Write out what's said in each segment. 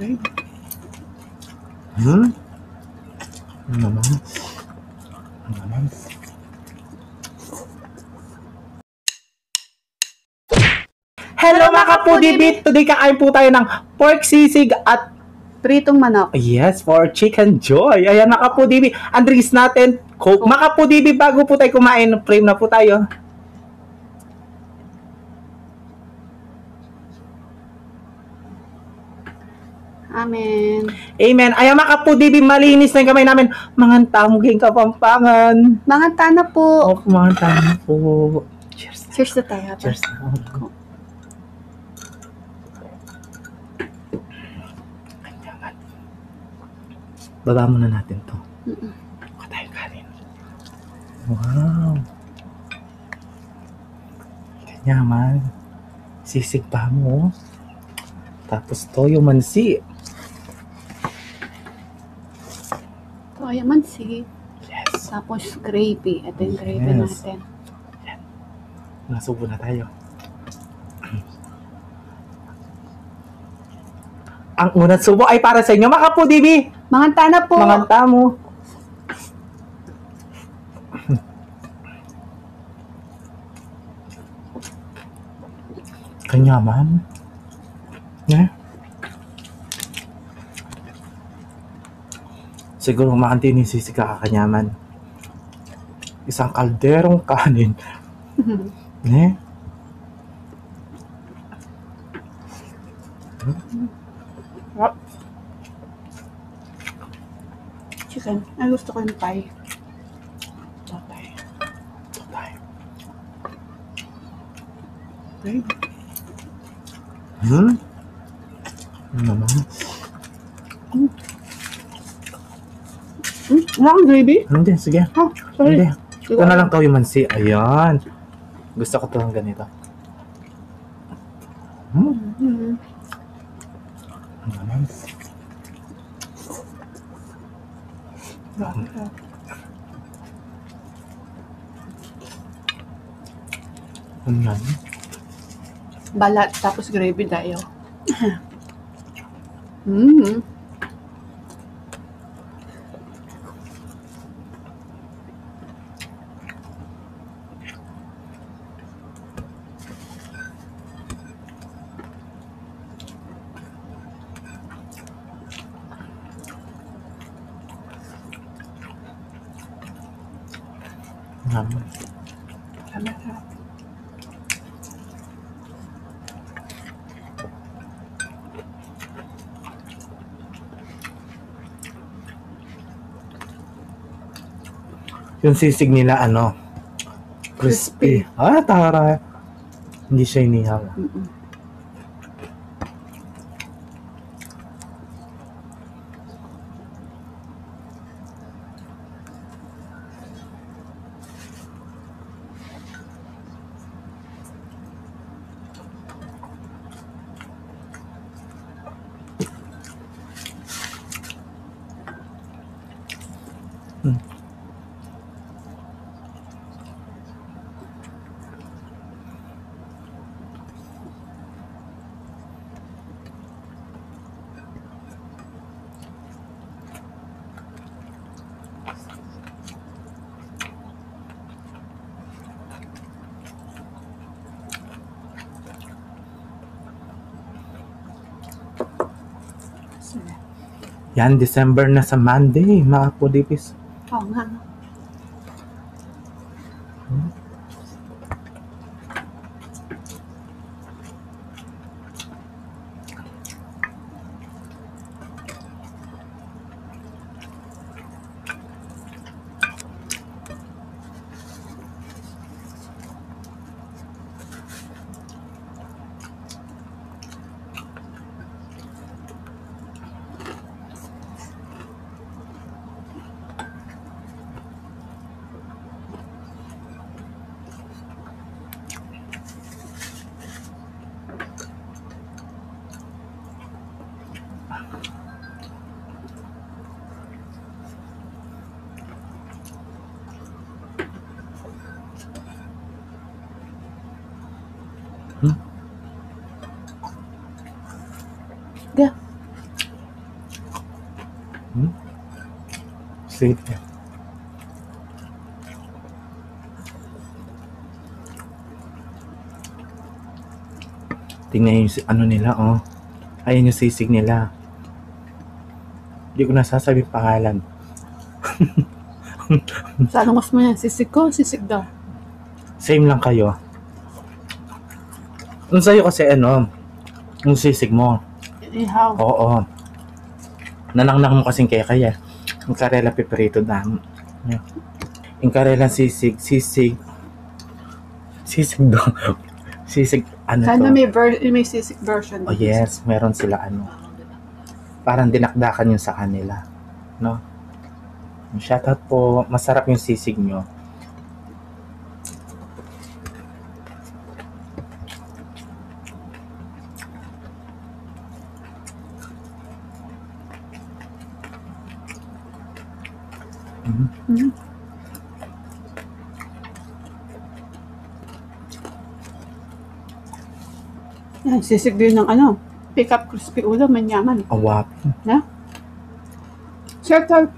Hmm? Ano naman? Ano naman? Hello mga kapudibit! Today kakain po tayo ng pork sisig at pritong manok. yes, for chicken joy. Ayan mga kapudibit, ang drinks natin, Coke. Mga kapudibit, bago po tayo kumain, frame na po tayo. Amen. Amen. Ayan mga kapudibit, malinis na yung kamay namin. Manganta mo ging Kapampangan. Manganta na po. Oh, manganta na po. Cheers. Cheers na tayo. Cheers na. Baba muna natin to. Baka tayo kanin. Wow. Kanyaman. Sisig pa mo. Tapos toyo mansi. Toyo mansi. Yes. Tapos gravy. Ito yung gravy Yes. natin. Yan. Nasubo na tayo. Ang unang subo ay para sa inyo, mga kapudibi. Manganta na po. Manganta mo. Kanyaman. Yeah. Siguro makanti ni Sisi kakakanyaman. Isang kalderong kanin. Ne? Chicken. Ay, gusto ko yung pie. Tatay. Tatay. Hmm? Ano naman? Wala kang gravy? Hindi, sige. Oh, sorry. Hindi. Ito na lang toyo mansi. Ayan. Gusto ko to ng ganito. Ano naman? Ano yan? Balat, tapos gravy tayo. Naman. Yung sisig nila, ano? Crispy. Ah, tara. Hindi siya inihaw. Yan, December na sa Monday, mga pudipis. Oo nga. Sige. Tingnan yung ano nila, oh. Ayun yung sisig nila. Hindi ko nasasabi pangalan. Sana mas mo yan. Sisig ko, sisig daw. Same lang kayo. Yung sa'yo kasi ano, yung sisig mo. Ihaw. Oo. Nanangnak mo kasing kaya. Yung karela piperito na. Yung karela sisig daw. Sisig, ano Sana to? may sisig version. Oh yes, meron sila ano. Parang dinakdakan yun sa kanila. No? Shoutout po. Masarap yung sisig nyo. Mm. Yan, sisig din ng ano. Pick up crispy ulo, manyaman. Awap. Na? Shoutout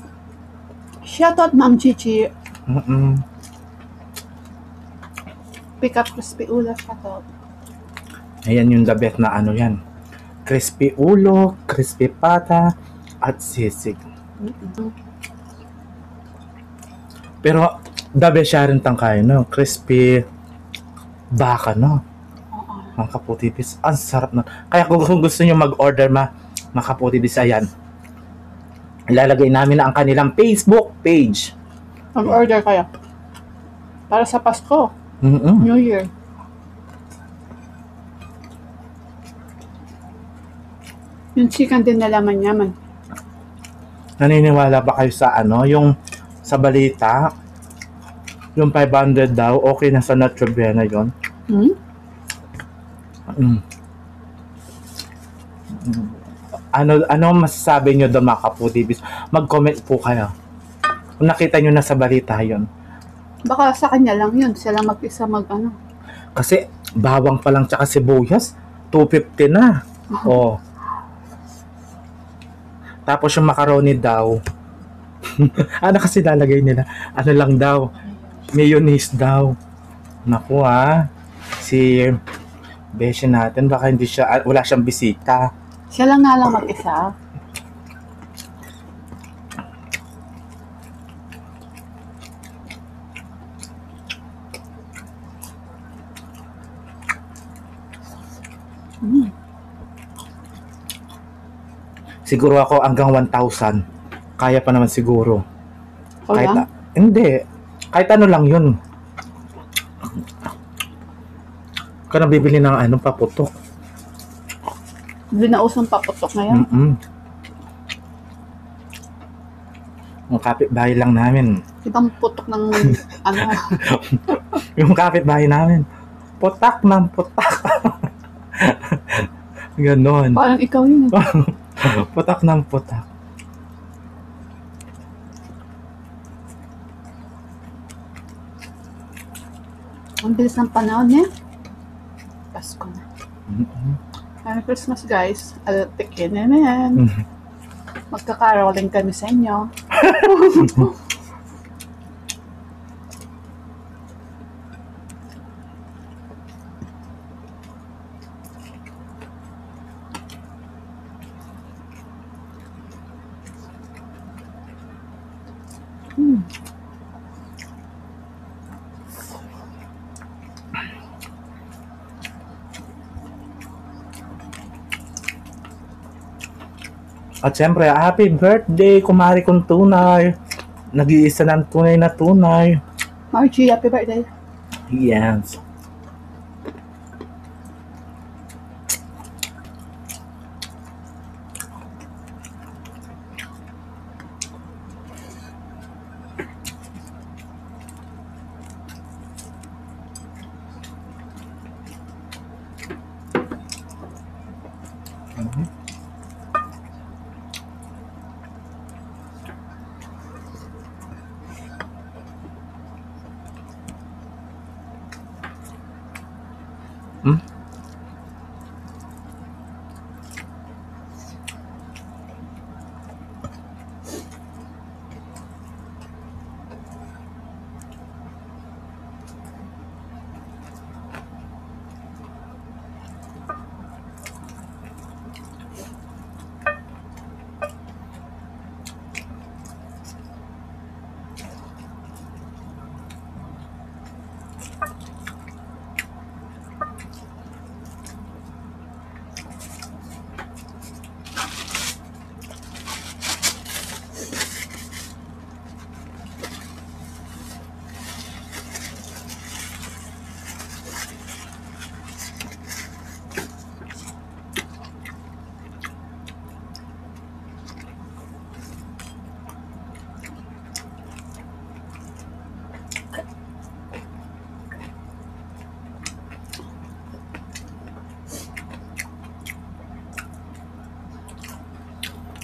Ma'am Chichi. Pick up crispy ulo, shoutout. Ayan yung the best na ano yan. Crispy ulo, crispy pata, at sisig. Pero the best siya rin tangkay, no? Crispy baka, no? Mga kaputibis. Ang sarap na. Kaya kung gusto nyo mag-order mga kaputibis, ayan. Ilalagay namin na ang kanilang Facebook page. Mag-order kayo. Para sa Pasko. New Year. Yung chicken din na laman yaman. Naniniwala ba kayo sa ano? Yung sa balita, yung 500 daw, okay na sa Nochebuena yun? Ano masasabi nyo doon mga kaputibis? Mag-comment po kayo. Kung nakita nyo na sa balita yun. Baka sa kanya lang yun. Sila mag-isa mag-ano. Kasi bawang pa lang tsaka sibuyas, 250 na. Oh. Tapos yung macaroni daw. Ano kasi lalagay nila? Ano lang daw? Mayonnaise daw. Naku si beshi natin, baka hindi siya, wala siyang bisita. Siya lang nga lang mag-isa. Siguro ako hanggang 1,000. Kaya pa naman siguro. O lang? Hindi. Kahit ano lang yun. Ka na bibili ng ano, paputok. Hindi na usong paputok ngayon. Yung kapitbahay lang namin. Ibang putok ng ano. Yung kapitbahay namin. Putak ng putak. Ganon. Parang ikaw yun. Putak ng putak. Ang bilis ng panahon niya. Pasko na. Merry Christmas, guys. Alatikin naman. Magkakaroling kami sa inyo. At syempre, happy birthday, kumari kong tunay. Nag-iisa ng tunay na tunay. Margie, happy birthday. Yes.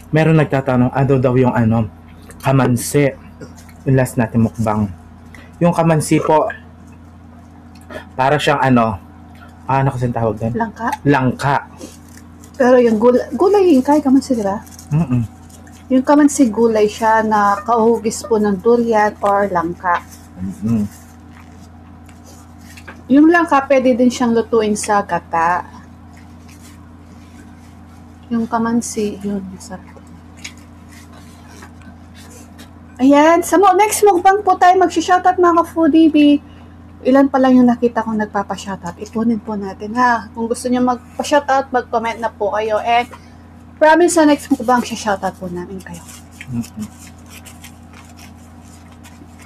Meron nagtatanong, ano daw yung ano, kamansi. Yung last natin mukbang. Yung kamansi po, para siyang ano kasi tawag doon? Langka. Langka. Pero yung gulay yung kay kamansi, di ba? Mm-mm. Yung kamansi gulay siya na kahugis po ng durian or langka. Mm-mm. Yung langka, pwede din siyang lutuin sa gata. Yung kamansi, yun, masarap. Ayan, sa next mukbang po tayo mag-shoutout mga ka-foodie. Ilan pa lang yung nakita kong nagpapa-shoutout. Ipunin po natin ha. Kung gusto niyo magpa-shoutout, mag-comment na po kayo. And promise sa next mukbang, shoutout po namin kayo. Mm-mm.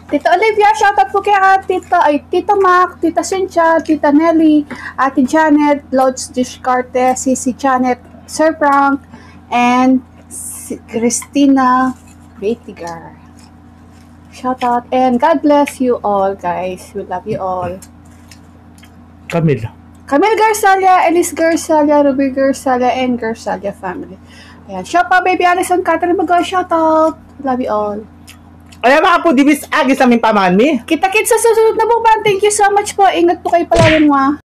Tita Olivia, shoutout po kay Tita Mac, Tita Cynthia, Tita Nelly, Ate Janet, Lods Discarte, Sisi Janet, Sir Frank, and Christina Betigar. Shoutout and God bless you all, guys. We love you all. Camille. Camille Garzalia, Elise Garzalia, Ruby Garzalia, and Garzalia family. Ayan. Shop pa, baby Alison Catherine shoutout. Love you all. Ayan mga po, dibis agi sa aming pamami. Kita-kits sa susunod na mukbang. Thank you so much po. Ingat po kayo palagi mga.